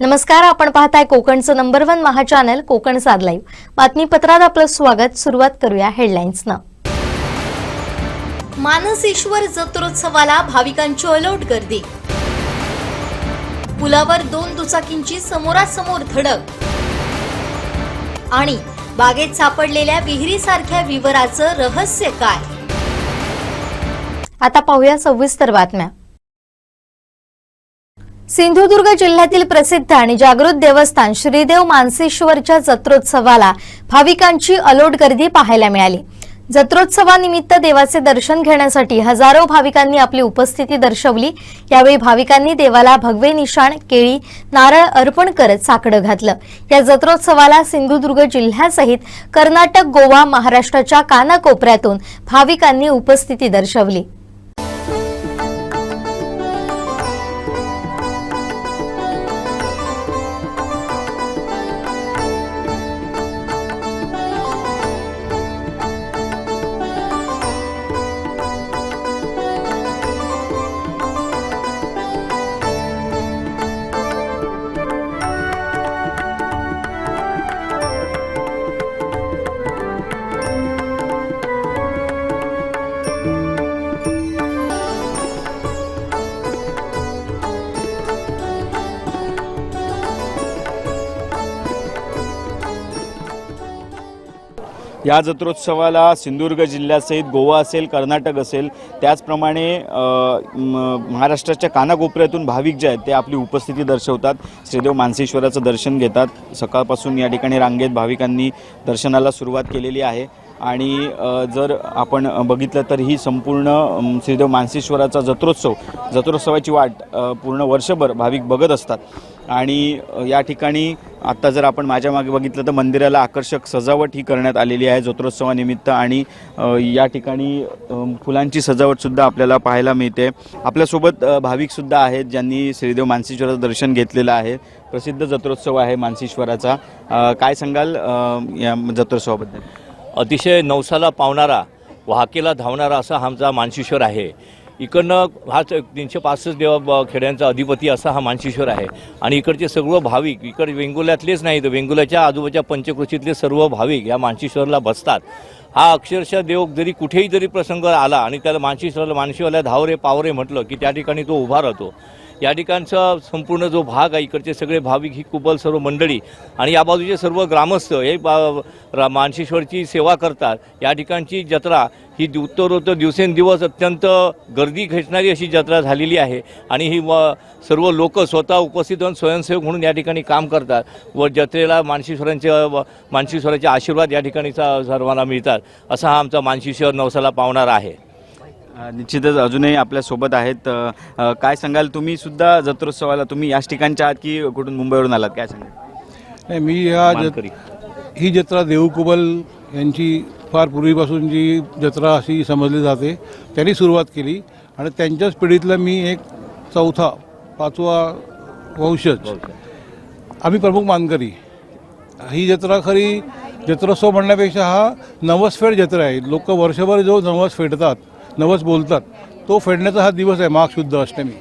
नमस्कार, आपण पाहताय कोकणचं नंबर 1 महा चॅनल कोकण साद लाईव्ह। बातमीपत्रात आपलं स्वागत। सुरुवात करूया हेडलाईन्सनं। मानसेश्वर जत्रोत्सवाला भाविकांची अलोट गर्दी। पुलावर 2 दुचाकींची समोरासमोर धडक आणि बागेत सापडलेल्या विहिरीसारख्या विवराचं रहस्य काय? आता पाहूया सविस्तर बातम्या। सिंधुदुर्ग जिल्ह्यातील प्रसिद्ध आणि जागृत देवस्थान श्रीदेव मानसेश्वरच्या जत्रोत्सवाला भाविकांची अलोट गर्दी पाहायला मिळाली। जत्रोत्सवानिमित्त देवाचे दर्शन घेण्यासाठी हजारो भाविकांनी आपली उपस्थिती दर्शवली। यावेळी भाविकांनी देवाला भगवे निशाण, केळी, नारळ अर्पण करत साकडं घातलं। या जत्रोत्सवाला सिंधुदुर्ग जिल्ह्यासहित कर्नाटक, गोवा, महाराष्ट्राच्या कानाकोपऱ्यातून भाविकांनी उपस्थिती दर्शवली। या जत्रोत्सवाला सिंधुदुर्ग जिल्ह्यासहित गोवा असेल, कर्नाटक असेल, त्याचप्रमाणे महाराष्ट्राच्या कानाकोपऱ्यातून भाविक जे आहेत ते आपली उपस्थिती दर्शवतात। श्रीदेव मानसेश्वराचं दर्शन घेतात। सकाळपासून या ठिकाणी रांगेत भाविकांनी दर्शनाला सुरुवात केलेली आहे आणि जर आपण बघितलं तर ही संपूर्ण श्रीदेव मानसेश्वराचा जत्रोत्सवाची वाट पूर्ण वर्षभर भाविक बघत असतात। आणि या ठिकाणी आता जर आपण माझ्या मागे बघितलं तर मंदिराला आकर्षक सजावट ही करण्यात आलेली आहे जत्रोत्सवानिमित्त आणि या ठिकाणी फुलांची सजावटसुद्धा आपल्याला पाहायला मिळते। आपल्यासोबत भाविकसुद्धा आहेत ज्यांनी श्रीदेव मानसेश्वराचं दर्शन घेतलेलं आहे। प्रसिद्ध जत्रोत्सव आहे मानसेश्वराचा। काय सांगाल या जत्रोत्सवाबद्दल? अतिशय नवसाला पावणारा, वाहकेला धावणारा असा आमचा मानसेश्वर आहे। इकडनं हा 365 देव खेड्यांचा अधिपती असा हा मानसेश्वर आहे आणि इकडचे सर्व भाविक, इकडे वेंगुर्ल्यातलेच नाही तर वेंगुर्ल्याच्या आजूबाजूच्या पंचक्रोशीतले सर्व भाविक या मानसेश्वरला बसतात। हा अक्षरशः देव जरी कुठेही जरी प्रसंग आला आणि त्याला मानसेश्वरला धावरे पावरे म्हटलं की त्या ठिकाणी तो उभा राहतो। या ठिकाणचा संपूर्ण जो भाग आहे, इकडचे सगळे भाविक, ही कुबल सर्व मंडळी आणि या बाजूचे सर्व ग्रामस्थ हे मानसेश्वरची सेवा करतात। या ठिकाणची जत्रा ही उत्तरोत्तर दिवसेंदिवस अत्यंत गर्दी खेचणारी अशी जत्रा झालेली आहे आणि ही सर्व लोक स्वतः उपस्थित होऊन स्वयंसेवक म्हणून या ठिकाणी काम करतात व जत्रेला मानसेश्वराचे आशीर्वाद या ठिकाणी सर्वांना मिळतात। असा हा आमचा मानसेश्वर नवसाला पावणारा आहे। निश्चितच अजूनही आपल्यासोबत आहेत। काय सांगाल, तुम्ही सुद्धा जत्रोत्सवाला तुम्ही याच ठिकाणच्या आहात की कुठून मुंबईवरून आलात? काय सांगाल? नाही, मी ही जत्रा देऊकुबल यांची फार पूर्वीपासून जी जत्रा अशी समजली जाते त्यांनी सुरुवात केली आणि त्यांच्याच पिढीतला मी एक 5वा वंशज। आम्ही प्रमुख मानकरी। ही जत्रा खरी जत्रोत्सव म्हणण्यापेक्षा हा नवसफेड जत्रा आहे। लोक वर्षभर जो नवस फेडतात, नवस बोलतात, तो फेडण्याचा हा दिवस आहे, माघ शुद्ध अष्टमी।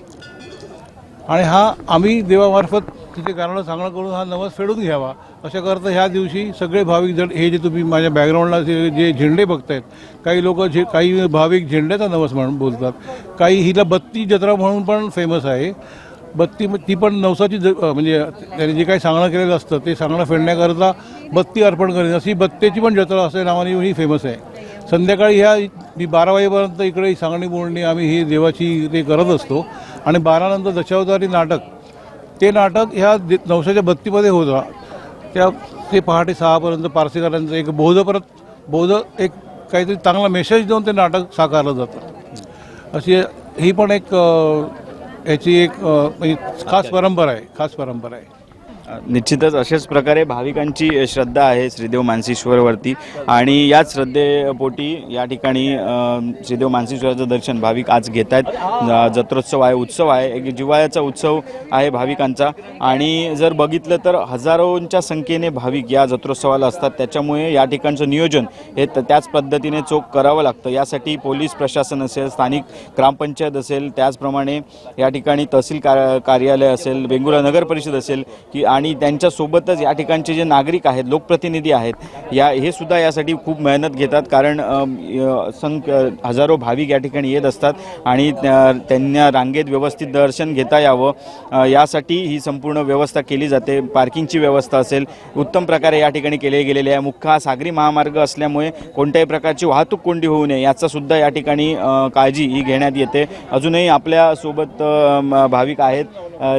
आणि हा आम्ही देवामार्फत तिथे कारणं सांगणं करून हा नवस फेडून घ्यावा अशा करता ह्या दिवशी सगळे भाविक जण, हे जे तुम्ही माझ्या बॅकग्राऊंडला जे झेंडे बघतायत, काही लोक काही भाविक झेंड्याचा नवस म्हणून बोलतात, काही हिला बत्ती जत्रा म्हणून पण फेमस आहे। बत्ती ती पण नवसाची म्हणजे त्याने जे काही सांगणं केलेलं असतं ते सांगणं फेडण्याकरता बत्ती अर्पण करणे, अशी बत्तेची पण जत्रा असं नावाने ही फेमस आहे। संध्याकाळी ह्या मी 12 वाजेपर्यंत इकडे सांगणी बोलणी आम्ही ही देवाची ते करत असतो आणि 12 नंतर दशावतारी नाटक, ते नाटक ह्या नवसाच्या बत्तीमध्ये होतं। ते पहाटे 6पर्यंत पारसेकरांचं एक बौद्ध एक काहीतरी चांगला मेसेज देऊन ते नाटक साकारलं जातं। अशी ही पण एक याची एक म्हणजे खास परंपरा आहे। निश्चितच अशाच प्रकारे भाविकांची श्रद्धा आहे श्रीदेव मानसीश्वरवरती आणि याच श्रद्धेपोटी या ठिकाणी श्रीदेव मानसीश्वराचं दर्शन भाविक आज घेत आहेत. जत्रोत्सव आहे, उत्सव आहे, एक जिव्हाळ्याचा उत्सव आहे भाविकांचा आणि जर बघितलं तर हजारोंच्या संख्येने भाविक या जत्रोत्सवाला असतात. त्याच्यामुळे या ठिकाणचं नियोजन हे त्याच पद्धतीने चोख करावं लागतं. यासाठी पोलीस प्रशासन असेल, स्थानिक ग्रामपंचायत असेल, त्याचप्रमाणे या ठिकाणी तहसील कार्यालय असेल, वेंगुर्ला नगर परिषद असेल की आणि त्यांच्यासोबतच या ठिकाणचे जे नागरिक आहेत, लोकप्रतिनिधी आहेत, हे सुद्धा यासाठी खूप मेहनत घेतात. कारण हजारो भाविक या ठिकाणी येत असतात आणि त्यांना रांगेत व्यवस्थित दर्शन घेता यावं यासाठी ही संपूर्ण व्यवस्था केली जाते. पार्किंगची व्यवस्था असेल उत्तम प्रकारे या ठिकाणी केले गेलेले आहे. मुख्य हा सागरी महामार्ग असल्यामुळे कोणत्याही प्रकारची वाहतूक कोंडी होऊ नये याचा सुद्धा या ठिकाणी काळजी ही घेण्यात येते. अजूनही आपल्यासोबत भाविक आहेत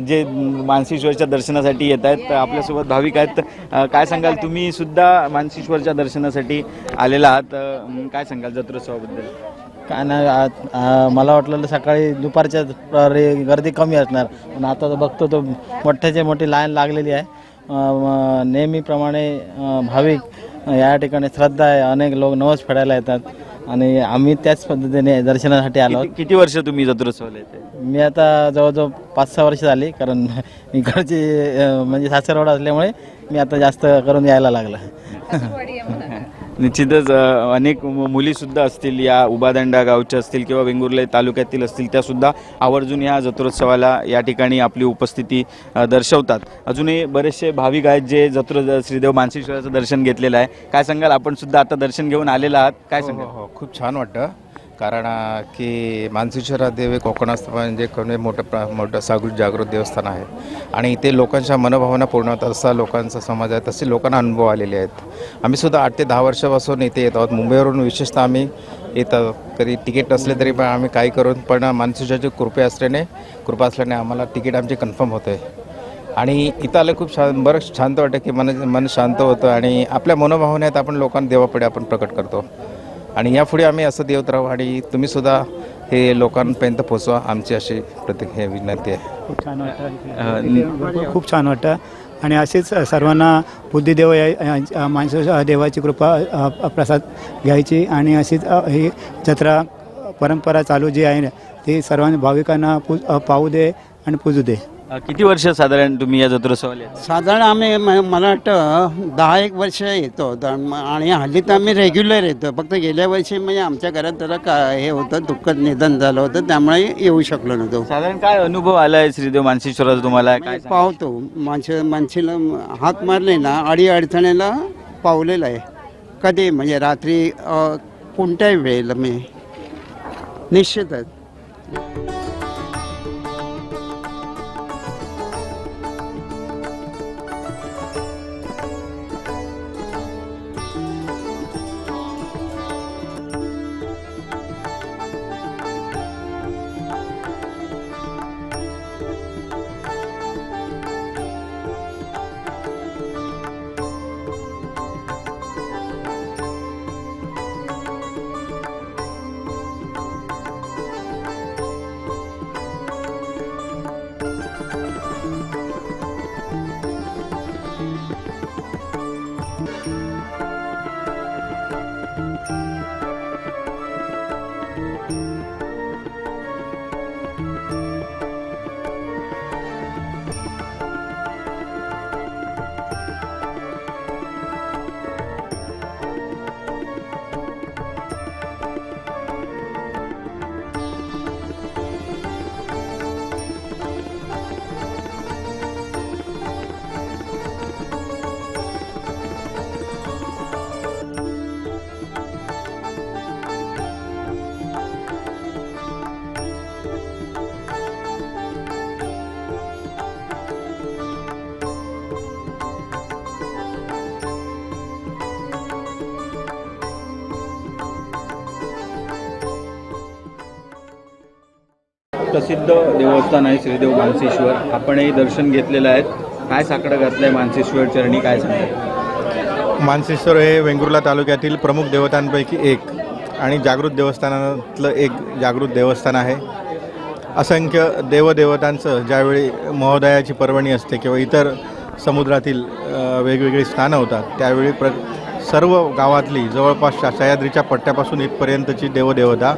जे मानसीश्वरच्या दर्शनासाठी येत आहेत. आपल्यासोबत भाविक आहेत. काय सांगाल, तुम्ही सुद्धा मानसीश्वरच्या दर्शनासाठी आलेला आहात, काय सांगाल जत्रोत्सवाबद्दल? काय नाही, मला वाटलं सकाळी दुपारच्या गर्दी कमी असणार, पण आता बघतो तो मोठ्याची मोठी लाईन लागलेली आहे. नेहमीप्रमाणे भाविक या ठिकाणी श्रद्धा आहे, अनेक लोक नवस फेडायला येतात आणि आम्ही त्याच पद्धतीने दर्शनासाठी आलो. किती वर्ष तुम्ही जत्रोत्सवाला येते? मी आता जवळजवळ 5-6 वर्ष झाली, कारण इकडची म्हणजे सासरवाडा असल्यामुळे मी आता जास्त करून यायला लागलं. निश्चितच अनेक मुलीसुद्धा असतील या उबादंडा गावच्या असतील किंवा वेंगुर्ला तालुक्यातील असतील, त्यासुद्धा आवर्जून या जत्रोत्सवाला या ठिकाणी आपली उपस्थिती दर्शवतात. अजूनही बरेचसे भाविक आहेत जे श्रीदेव मानसीश्वराचं दर्शन घेतलेलं आहे. काय सांगाल, आपण सुद्धा आता दर्शन घेऊन आलेला आहात, काय सांगाल? हो, खूप छान वाटतं. कारण की मानसीश्वर देव हे कोकणात म्हणजे मोठं जागृत देवस्थान आहे आणि इथे लोकांच्या मनोभावना पूर्ण होतात. असा लोकांचा समाज आहे, तसे लोकांना अनुभव आलेले आहेत. आम्ही सुद्धा 8 ते 10 वर्षापासून इथे येत आहोत. मुंबईवरून विशेषतः आम्ही येतो. कधी तिकीट नसले तरी पण आम्ही काही करून पण मानसीश्वराची कृपा असल्याने आम्हाला तिकीट आमची कन्फर्म होते आणि इथं आलं खूप बरंच शांत वाटतं की मन शांत होतं आणि आपल्या मनोभावनेत आपण लोकांना देवापुढे आपण प्रकट करतो आणि यापुढे आम्ही असं देवत राहू आणि तुम्ही सुद्धा हे लोकांपर्यंत पोचवा, आमची अशी विनंती आहे. खूप छान वाटतं, खूप छान वाटतं आणि असेच सर्वांना बुद्धिदेव माणसं देवाची कृपा प्रसाद घ्यायची आणि अशीच ही जत्रा परंपरा चालू जी आहे ती सर्वांनी भाविकांना पाहू दे आणि पूजू दे. किती वर्ष साधारण तुम्ही या जत्रोत्सवाला येता? साधारण आम्ही मला वाटतं 10-1 वर्ष येतो आणि हल्ली तर आम्ही रेग्युलर येतो. फक्त गेल्या वर्षी म्हणजे आमच्या घरात जरा हे होतं, दुःखद निधन झालं होतं, त्यामुळे येऊ शकलो नव्हतो. साधारण काय अनुभव आलाय श्रीदेव मानसीश्वराचा तुम्हाला? काय पाहतो माणसीला हात मारले ना, अडीअडचणीला पावलेलं आहे कधी, म्हणजे रात्री कोणत्याही वेळेला मी निश्चितच. प्रसिद्ध देवस्थान आहे श्रीदेव मानसीश्वर. आपणही दर्शन घेतलेलं आहे. काय साकडं घातलं आहे मानसीश्वर चरणी, काय सांगता? मानसीश्वर हे वेंगुर्ला तालुक्यातील प्रमुख देवतांपैकी एक आणि जागृत देवस्थानातलं एक जागृत देवस्थान आहे. असंख्य देवदेवतांचं ज्यावेळी महोदयाची पर्वणी असते किंवा इतर समुद्रातील वेगवेगळी स्नानं होतात त्यावेळी सर्व गावातली जवळपास सह्याद्रीच्या पट्ट्यापासून इथपर्यंतची देवदेवता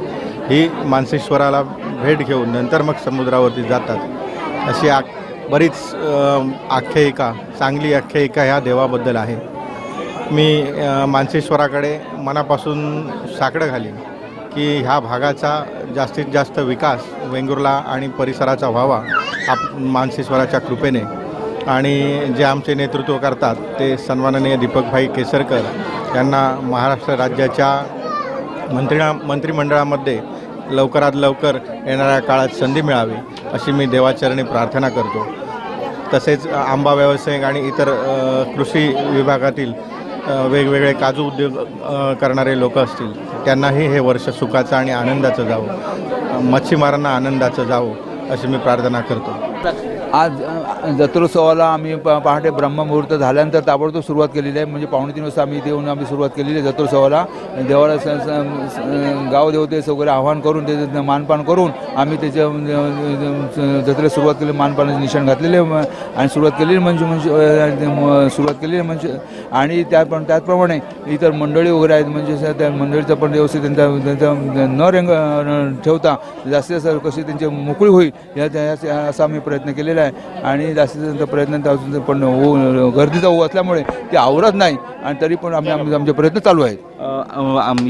ही मानसेश्वराला भेट घेऊन नंतर मग समुद्रावरती जातात अशी बरीच आख्यायिका, चांगली आख्यायिका ह्या देवाबद्दल आहे. मी मानसेश्वराकडे मनापासून साकडं घालीन की ह्या भागाचा जास्तीत जास्त विकास वेंगुर्ला आणि परिसराचा व्हावा मानसेश्वराच्या कृपेने. आणि जे आमचे नेतृत्व करतात ते सन्माननीय दीपकभाई केसरकर यांना महाराष्ट्र राज्याच्या मंत्रिमंडळामध्ये लवकरात लवकर येणाऱ्या काळात संधी मिळावी अशी मी देवाचरणी प्रार्थना करतो. तसेच आंबा व्यावसायिक आणि इतर कृषी विभागातील वेगवेगळे काजू उद्योग करणारे लोक असतील त्यांनाही हे वर्ष सुखाचं आणि आनंदाचं जावं, मच्छीमारांना आनंदाचं जावं अशी मी प्रार्थना करतो. आज जत्रोत्सवाला आम्ही पहाटे ब्रह्ममुहूर्त झाल्यानंतर ताबडतोब सुरुवात केलेली आहे. म्हणजे 2:45 वाजता आम्ही इथे येऊन आम्ही सुरुवात केलेली आहे जत्रोत्सवाला. देवाला गावदेवतेस वगैरे आवाहन करून त्याचं मानपान करून आम्ही त्याच्या जत्रेला सुरुवात केली. मानपानाचे निशाण घातलेले आणि सुरुवात केलेली सुरुवात केलेली म्हणजे आणि त्याचप्रमाणे इतर मंडळी वगैरे आहेत म्हणजे त्या मंडळीचा पण व्यवस्थित त्यांचा न रंग ठेवता जास्तीत जास्त कशी त्यांची मोकळी होईल असा आम्ही प्रयत्न केलेला आहे. आणि जास्तीत जास्त प्रयत्न पण गर्दीचा होऊ असल्यामुळे ते आवरत नाही आणि तरी पण आमचे प्रयत्न चालू आहेत.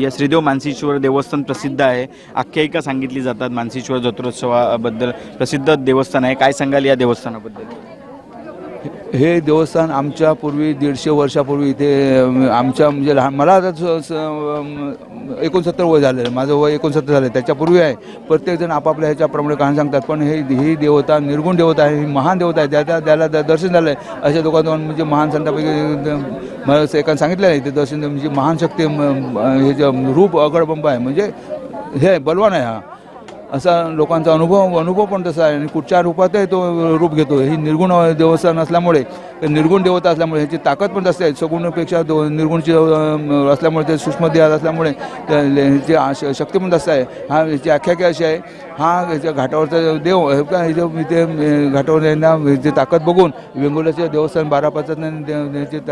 या श्रीदेव मानसेश्वर देवस्थान प्रसिद्ध आहे, आख्यायिका सांगितली जातात. मानसेश्वर जत्रोत्सवाबद्दल प्रसिद्ध देवस्थान आहे, काय सांगाल या देवस्थानाबद्दल? हे देवस्थान आमच्या पूर्वी 150 वर्षापूर्वी इथे आमच्या म्हणजे लहान मला आता 69 वय झालेलं आहे, माझं वय 69 झालं आहे, त्याच्यापूर्वी आहे. प्रत्येकजण आपापल्या ह्याच्याप्रमाणे कहाणी सांगतात. पण ही देवता निर्गुण देवता आहे, ही महान देवता आहे. त्याला दर्शन झालं आहे अशा लोकांना म्हणजे महान संतांपैकी मला एकाने सांगितलं आहे ते दर्शन म्हणजे महान शक्ती हे जे रूप अगडबंब आहे म्हणजे हे बलवान आहे हा असा लोकांचा अनुभव पण तसा आहे. आणि कुठच्या रूपातही तो रूप घेतो. ही निर्गुण देवस्थान असल्यामुळे निर्गुण देवता असल्यामुळे ह्याची ताकद पण जास्त आहे. सगुणपेक्षा निर्गुणची असल्यामुळे ते सूक्ष्म देहात असल्यामुळे त्याची शक्ती पण जास्त आहे. ह्याची आख्यायिका अशी आहे हा ह्याच्या घाटावरचा देव इथे घाटावर यांना जे ताकद बघून वेंगुर्ल्याचे देवस्थान 12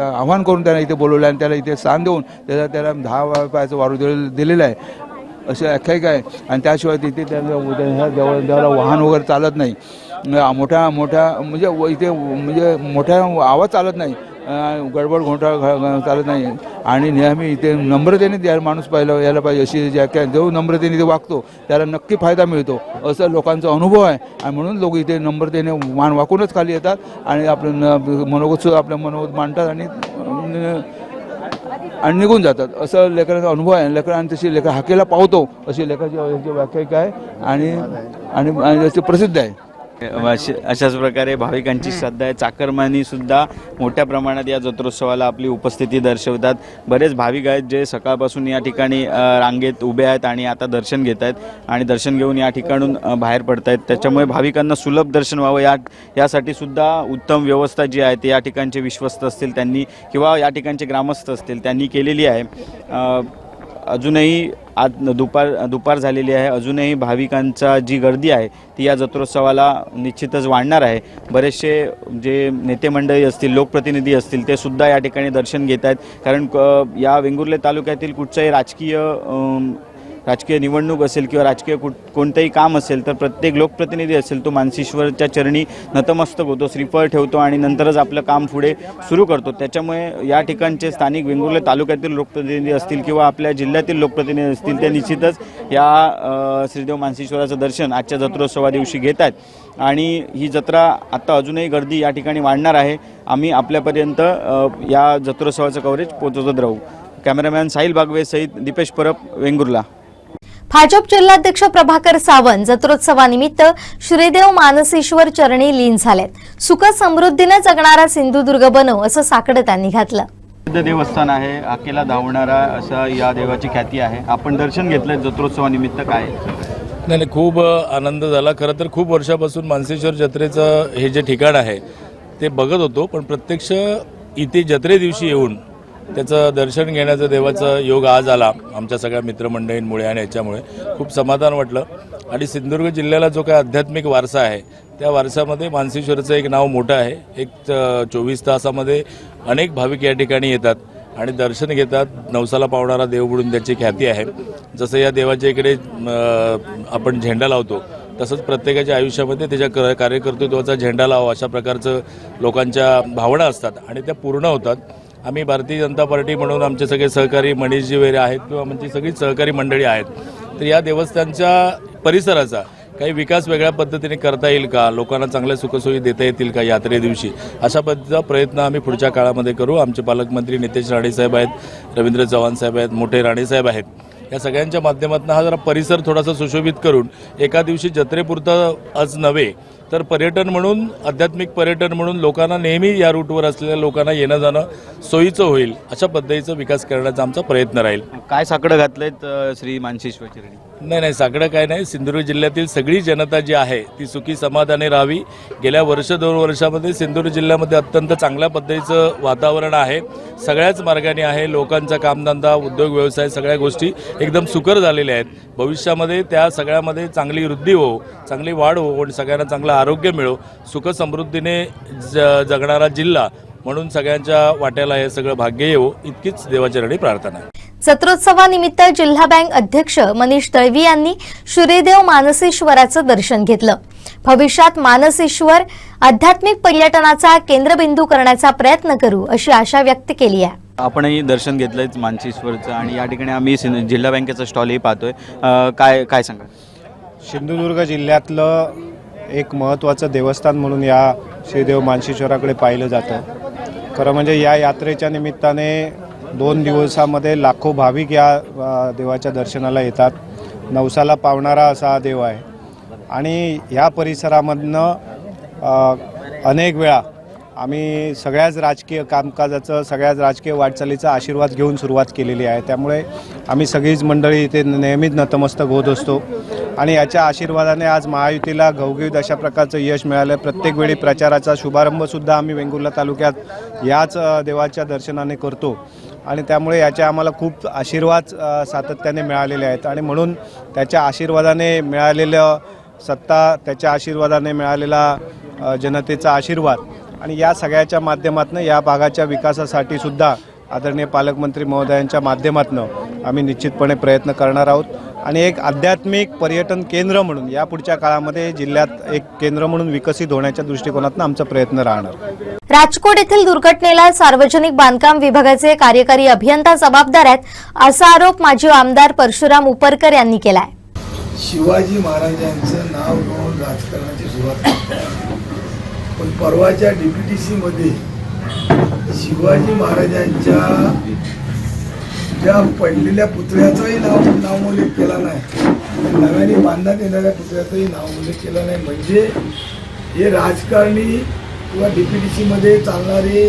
आव्हान करून त्यांना इथे बोलवलं आणि त्याला इथे स्थान देऊन त्याला 10 पायाचं वारू दिलेलं आहे अशी आख्यायिका आहे. आणि त्याशिवाय तिथे ह्या देवाला वाहन वगैरे चालत नाही, मोठ्या म्हणजे इथे म्हणजे मोठ्या आवाज चालत नाही, गडबड घोटाळा चालत नाही. आणि नेहमी इथे नम्रतेने माणूस यायला पाहिजे अशी जी आख्या जो नम्रतेने इथे वागतो त्याला नक्की फायदा मिळतो असं लोकांचा अनुभव आहे. आणि म्हणून लोक इथे नम्रतेने मान वाकूनच खाली येतात आणि आपलं आपलं मनोगत मांडतात आणि निघून जातात असं लेकरांचा अनुभव आहे. लेकरांनी तशी लेकर हाकेला पावतो अशी लेकराची व्याख्यायिका आहे आणि प्रसिद्ध आहे. अशाच प्रकारे भाविकांची श्रद्धा आहे. चाकरमानी सुद्धा मोठ्या प्रमाणात या जत्रोत्सवाला आपली उपस्थिती दर्शवतात. बरेच भाविक आहेत जे सकाळपासून या ठिकाणी रांगेत उभे आहेत आणि आता दर्शन घेत आहेत आणि दर्शन घेऊन या ठिकाणून बाहेर पडत आहेत. त्याच्यामुळे भाविकांना सुलभ दर्शन व्हावं यासाठी सुद्धा उत्तम व्यवस्था जी आहे ते या ठिकाणचे विश्वस्त असतील त्यांनी किंवा या ठिकाणचे ग्रामस्थ असतील त्यांनी केलेली आहे. अजूनही आज दुपार झालेली आहे. अजूनही भाविकांचा जी गर्दी आहे ती या जत्रोत्सवाला निश्चितच वाढणार आहे. बरेचसे जे नेते मंडळी असतील, लोकप्रतिनिधी असतील ते सुद्धा या ठिकाणी दर्शन घेत आहेत. कारण या वेंगुर्ले तालुक्यातील कुठचंही राजकीय निवडणूक असेल किंवा राजकीय कोणतंही काम असेल तर प्रत्येक लोकप्रतिनिधी असेल तो मानसेश्वरच्या चरणी नतमस्तक होतो, श्रीफळ ठेवतो आणि नंतरच आपलं काम पुढे सुरू करतो. त्याच्यामुळे या ठिकाणचे स्थानिक वेंगुर्ले तालुक्यातील लोकप्रतिनिधी असतील किंवा आपल्या जिल्ह्यातील लोकप्रतिनिधी असतील ते निश्चितच या श्रीदेव मानसेश्वराचं दर्शन आजच्या जत्रोत्सवा दिवशी घेत आहेत. आणि ही जत्रा आता अजूनही गर्दी या ठिकाणी वाढणार आहे. आम्ही आपल्यापर्यंत या जत्रोत्सवाचं कव्हरेज पोहोचवत राहू. कॅमेरामॅन साहिल बागवे सहित दीपेश परब, वेंगुर्ला. भाजप जिल्हाध्यक्ष प्रभाकर सावंत जत्रोत्सवानिमित्त श्रीदेव मानसेश्वर चरणी लीन झालेत. सुख समृद्धीने जगणारा सिंधुदुर्ग बनव असं साकडं त्यांनी घातलं. देवस्थान आहे, हाकेला धावणारा असं या देवाची ख्याती आहे. आपण दर्शन घेतलं जत्रोत्सवानिमित्त, काय? नाही, खूप आनंद झाला. खरं तर खूप वर्षापासून मानसेश्वर जत्रेचं हे जे ठिकाण आहे ते बघत होतो, पण प्रत्यक्ष इथे जत्रे दिवशी येऊन त्याचं दर्शन घेण्याचा देवाचा योग आज आला आमच्या सगळ्या मित्रमंडळींमुळे आणि याच्यामुळे खूप समाधान वाटलं. आणि सिंधुदुर्ग जिल्ह्याला जो काय आध्यात्मिक वारसा आहे त्या वारसामध्ये मानसेश्वरचं एक नाव मोठं आहे. एक 24 तासामध्ये अनेक भाविक या ठिकाणी येतात आणि दर्शन घेतात. नवसाला पावणारा देव म्हणून त्याची ख्याती आहे. जसं या देवाच्या इकडे आपण झेंडा लावतो तसंच प्रत्येकाच्या आयुष्यामध्ये त्याच्या कार्यकर्तृत्वाचा झेंडा लावा अशा प्रकारचं लोकांच्या भावना असतात आणि त्या पूर्ण होतात. आम्ही भारतीय जनता पार्टी म्हणून आमचे सगळे सहकारी मनीषजी वगैरे आहेत किंवा म्हणजे सगळी सहकारी मंडळी आहेत, तर या देवस्थानच्या परिसराचा काही विकास वेगळ्या पद्धतीने करता येईल का, लोकांना चांगल्या सुखसोयी देता येतील का यात्रे दिवशी, अशा पद्धतीचा प्रयत्न आम्ही पुढच्या काळामध्ये करू. आमचे पालकमंत्री नितेश राणेसाहेब आहेत, रवींद्र चव्हाण साहेब आहेत, मोठे राणेसाहेब आहेत. या सगळ्यांच्या माध्यमातून हा जरा परिसर थोडासा सुशोभित करून एका दिवशी जत्रेपुरतं आज नव्हे तर पर्यटन म्हणून, आध्यात्मिक पर्यटन म्हणून लोकांना नेहमी या रूटवर असलेल्या लोकांना येणं जाणं सोयीचं होईल अशा पद्धतीचा विकास करण्याचा आमचा प्रयत्न राहील. काय साकडं घातलेत श्री मानसेश्वर चरणी? नाही, साकडं काय नाही. सिंधुदुर्ग जिल्ह्यातील सगळी जनता जी आहे ती सुखी समाधानी राहावी. गेल्या 1-2 वर्षामध्ये सिंधुदुर्ग जिल्ह्यामध्ये अत्यंत चांगल्या पद्धतीचं वातावरण आहे, सगळ्याच मार्गाने आहे. लोकांचा कामधंदा, उद्योग व्यवसाय सगळ्या गोष्टी एकदम सुकर झालेल्या आहेत. भविष्यामध्ये त्या सगळ्यामध्ये चांगली वृद्धी हो, चांगली वाढ हो आणि सगळ्यांना चांगलं आरोग्य मिळो, सुख समृद्धीने जगणारा जिल्हा म्हणून सगळ्यांच्या वाट्याला हे सगळं भाग्य येवो इतकीच देवाचरणी प्रार्थना आहे. जत्रोत्सवानिमित्त जिल्हा बँक अध्यक्ष मनीष दळवी यांनी श्रीदेव मानसेश्वराचं दर्शन घेतलं. भविष्यात मानसेश्वर आध्यात्मिक पर्यटनाचा केंद्रबिंदू करण्याचा प्रयत्न करू अशी आशा व्यक्त केली आहे. आपणही दर्शन घेतलंय मानसेश्वरचं आणि या ठिकाणी आम्ही जिल्हा बँकेचा स्टॉलही पाहतोय. काय सांगा? सिंधुदुर्ग जिल्ह्यातलं एक महत्त्वाचं देवस्थान म्हणून या श्रीदेव मानसेश्वराकडे पाहिलं जातं. खरं म्हणजे या यात्रेच्या निमित्ताने 2 दिवसामध्ये लाखो भाविक या देवाच्या दर्शनाला येतात. नवसाला पावणारा असा हा देव आहे आणि ह्या परिसरामधनं अनेक वेळा आम्ही सगळ्याच राजकीय कामकाजाचं, सगळ्याच राजकीय वाटचालीचा आशीर्वाद घेऊन सुरुवात केलेली आहे. त्यामुळे आम्ही सगळीच मंडळी इथे नेहमीच नतमस्तक होत असतो आणि याच्या आशीर्वादाने आज महायुतीला घवघवीत अशा प्रकारचं यश मिळालं. प्रत्येक वेळी प्रचाराचा शुभारंभसुद्धा आम्ही वेंगुर्ला तालुक्यात याच देवाच्या दर्शनाने करतो आणि त्यामुळे याचे आम्हाला खूप आशीर्वाद सातत्याने मिळालेले आहेत आणि म्हणून त्याच्या आशीर्वादाने मिळालेलं सत्ता, त्याच्या आशीर्वादाने मिळालेला जनतेचा आशीर्वाद आणि या सगळ्याच्या माध्यमातून या भागाच्या विकासासाठी सुद्धा आदरणीय पालकमंत्री महोदयांच्या माध्यमातून आम्ही निश्चितपणे प्रयत्न करणार आहोत आणि एक आध्यात्मिक पर्यटन केंद्र म्हणून या पुढच्या काळामध्ये जिल्ह्यात एक केंद्र म्हणून विकसित होण्याच्या दृष्टिकोनातून आमचा प्रयत्न राहणार. राजकोट येथील दुर्घटनेला सार्वजनिक बांधकाम विभागाचे कार्यकारी अभियंता जबाबदार आहेत असा आरोप माजी आमदार परशुराम उपरकर यांनी केलाय. शिवाजी महाराजांचं नाव घेऊन राजकारणाची सुरुवात करतात, पण परवाच्या DPTC मध्ये शिवाजी महाराजांच्या ज्या पडलेल्या पुतळ्याचाही नावोल्लेख केला नाही, नव्याने बांधण्यात येणाऱ्या पुतळ्याचाही नावोल्लेख केला नाही. म्हणजे हे राजकारणी किंवा DPTC मध्ये चालणारे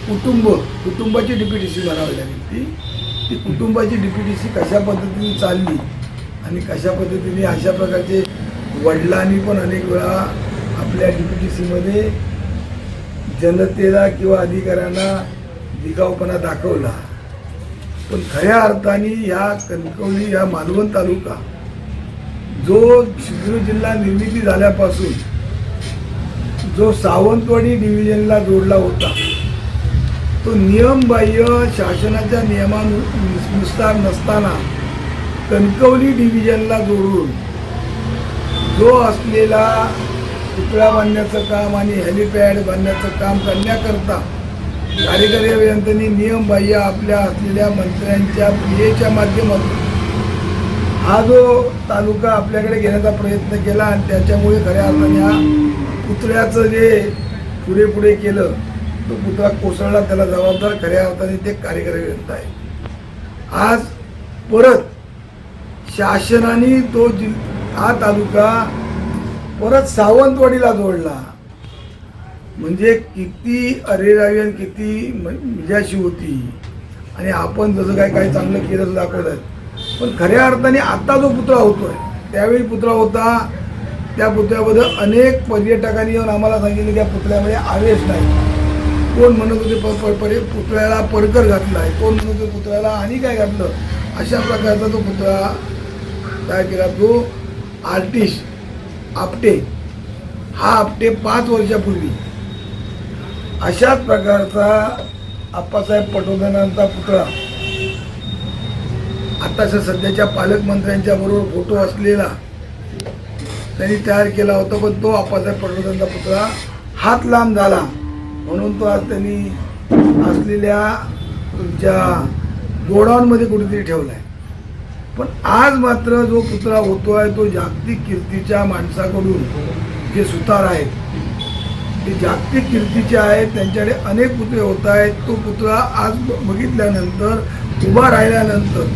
कुटुंबाची DPTC म्हणावी लागेल. ती कुटुंबाची DPTC कशा पद्धतीने चालली आणि कशा पद्धतीने अशा प्रकारचे वडिलांनी पण अनेक वेळा आपल्या DPTC मध्ये जनतेला किंवा अधिकाऱ्यांना दिखावपणा दाखवला, पण खऱ्या अर्थाने ह्या कणकवली, ह्या मालवण तालुका जो सिंधुदुर्ग जिल्हा निर्मिती झाल्यापासून जो सावंतवाडी डिव्हिजनला जोडला होता, तो नियमबाह्य शासनाच्या नियमानुसार नसताना कणकवली डिव्हिजनला जोडून जो असलेला पुतळा बांधण्याचं काम आणि हेलिपॅड बांधण्याचं काम करण्याकरता कार्यकारी अभियंत्यांनी नियमबाह्य आपल्या असलेल्या मंत्र्यांच्या PAच्या माध्यमातून हा जो तालुका आपल्याकडे घेण्याचा प्रयत्न केला आणि त्याच्यामुळे खऱ्या अर्थाने हा पुतळ्याचं जे पुढे केलं, तो पुतळा कोसळला, त्याला जबाबदार खऱ्या अर्थाने ते कार्यकारी अभियंता आहे. आज परत शासनाने तो हा तालुका परत सावंतवाडीला जोडला, म्हणजे किती अरेरावी आणि किती मजाशी होती आणि आपण जसं काय चांगलं केलं दाखवलं. पण खऱ्या अर्थाने आता जो पुतळा होतोय, त्यावेळी पुतळा होता, त्या पुतळ्याबद्दल अनेक पर्यटकांनी येऊन आम्हाला सांगितलं की या पुतळ्यामध्ये आवेश नाही. कोण म्हणत होते पुतळ्याला परकर घातला आहे, कोण म्हणत होते पुतळ्याला आणि काय घातलं. अशा प्रकारचा तो पुतळा तयार केला. तो आर्टिस्ट आपटे हा आपटे 5 वर्षापूर्वी अशाच प्रकारचा आप्पासाहेब पटवर्धनांचा पुतळा आताच्या सध्याच्या पालकमंत्र्यांच्या बरोबर फोटो असलेला त्यांनी तयार केला होता, पण तो आप्पासाहेब पटवर्धनांचा पुतळा हात लांब झाला म्हणून तो आज त्यांनी असलेल्या तुमच्या गोडाऊनमध्ये कुठेतरी ठेवला आहे. पण आज मात्र जो पुतळा होतो आहे तो जागतिक कीर्तीच्या माणसाकडून जे सुतार आहेत ते जागतिक कीर्तीचे आहेत, त्यांच्याकडे अनेक पुतळे होत आहेत. तो पुतळा आज बघितल्यानंतर उभा राहिल्यानंतर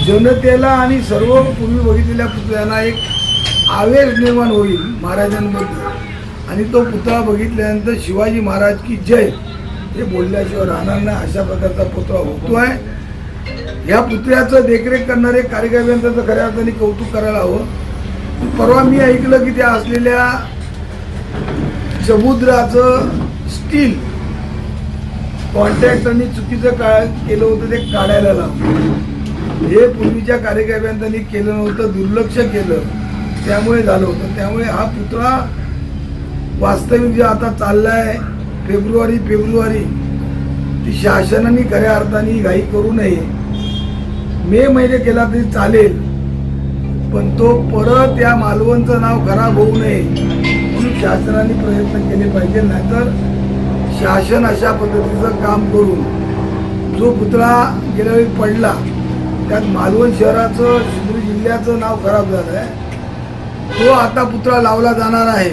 जनतेला आणि सर्व पूर्वी बघितलेल्या पुतळ्यांना एक आवेश निर्माण होईल महाराजांमध्ये, आणि तो पुतळा बघितल्यानंतर शिवाजी महाराज की जय हे बोलल्याशिवाय राहणार नाही अशा प्रकारचा पुतळा होतो आहे. या पुतळ्याचं देखरेख करणारे कार्यकर्त्यांचं तर खऱ्या अर्थाने कौतुक करायला हवं. परवा मी ऐकलं की त्या असलेल्या समुद्राचं स्टील कॉन्ट्रॅक्टरनी चुकीचं केलं होतं, ते काढायला लावलं. हे पूर्वीच्या कार्यकर्त्यांनी केलं नव्हतं, दुर्लक्ष केलं, त्यामुळे झालं होतं. त्यामुळे हा पुतळा वास्तविक जे आता चाललाय फेब्रुवारी ती शासनाने खऱ्या अर्थाने घाई करू नये. मे महिने केला तरी चालेल, पण तो परत या मालवणचं नाव खराब होऊ नये म्हणून शासनाने प्रयत्न केले पाहिजे. नाहीतर शासन अशा पद्धतीचं काम करून जो पुतळा गेल्या वेळी पडला त्यात मालवण शहराचं सिंधुदुर्ग जिल्ह्याचं नाव खराब झालं आहे. तो आता पुतळा लावला जाणार आहे.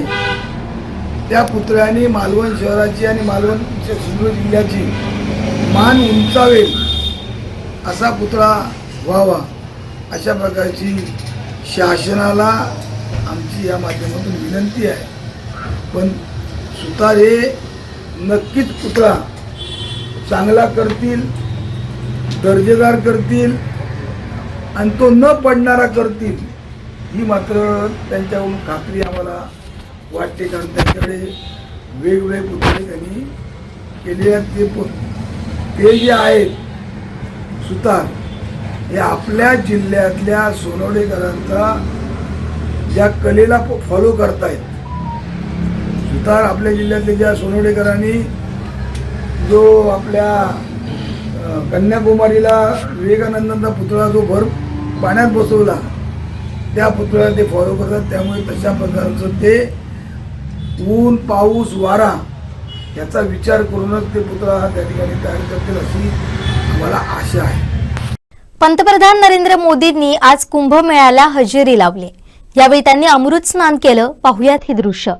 त्या पुतळ्याने मालवण शहराची आणि मालवण सिंधुदुर्ग जिल्ह्याची मान उंचावेल असा पुतळा व्हावा अशा प्रकारची शासनाला आमची या माध्यमातून विनंती आहे. पण सुतार हे नक्कीच पुतळा चांगला करतील, दर्जेदार करतील आणि तो न पडणारा करतील ही मात्र त्यांच्याकडून खात्री आम्हाला वाटते. कारण त्यांच्याकडे वेगवेगळे पुतळे त्यांनी केले आहेत. ते जे आहेत सुतार हे आपल्या जिल्ह्यातल्या सोनवडेकरांचा ज्या कलेला फॉलो करतायत. सुतार आपल्या जिल्ह्यातल्या ज्या सोनवडेकरांनी जो आपल्या कन्याकुमारीला विवेकानंदांचा पुतळा जो भर पाण्यात बसवला त्या पुतळ्याला ते फॉलो करतात. त्यामुळे तशा प्रकारचं ते ऊन पाऊस वारा याचा विचार करूनच ते पुतळा त्या ठिकाणी तयार करतील अशी आम्हाला आशा आहे. पंतप्रधान नरेंद्र मोदींनी आज कुंभमेळ्याला हजेरी लावली. यावेळी त्यांनी अमृत स्नान केलं. पाहुयात हे दृश्य.